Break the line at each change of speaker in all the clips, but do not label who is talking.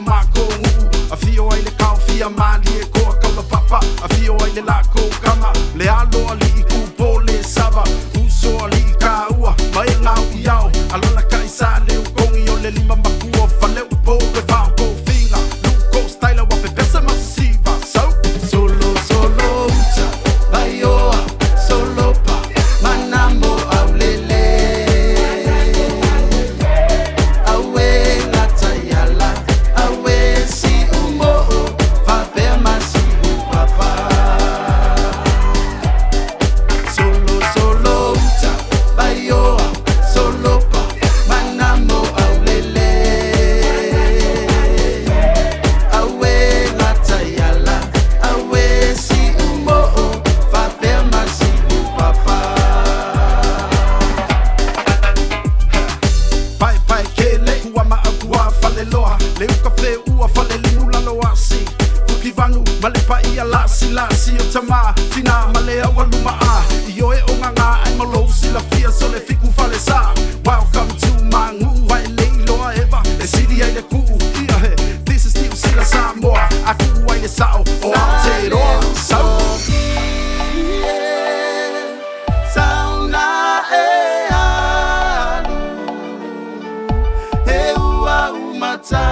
mako a fio ai le kau fia mali e ko ka papa a fio ai le la ko kama le alo ali ku pole sava uso ali ka ua mai nga iao alona kai sa le kongi o le lima maku o fale po ke va ko finga lu ko style wa pe pesa masiva solo uta baioa solo pa manambo au lele awe ngatayala awe si umo va per masi papa solo uta baioa solo pa manambo au lele awe ngatayala awe si umo va per masi papa pai kele kuama akua fale loa le ukafe ua fale limula loa si fuki vanu male pa ia lasi o tama fina male awaluma a io e onganga ai malo si la fia so le fiku fale sa welcome to mangu wai le loa eva le city ai le ku ia he this is new sila samoa aku ai le sao o te roa sao sauna e anu he ua umata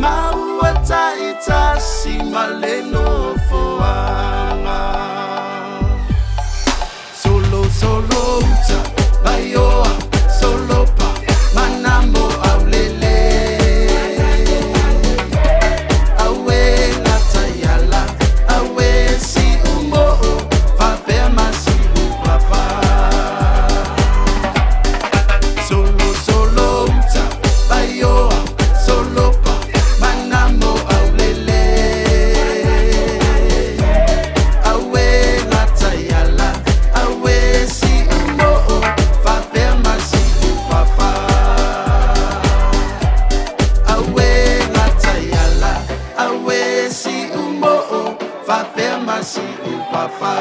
maua taita si maleno foanga solo uta baioa solo pa manambo au lele awe ngatayala awe si umo va per masi papa solo uta baioa solo pa manambo au lele awe ngatayala awe si umo va per masi papa awe ngatayala awe si umo va per masi papa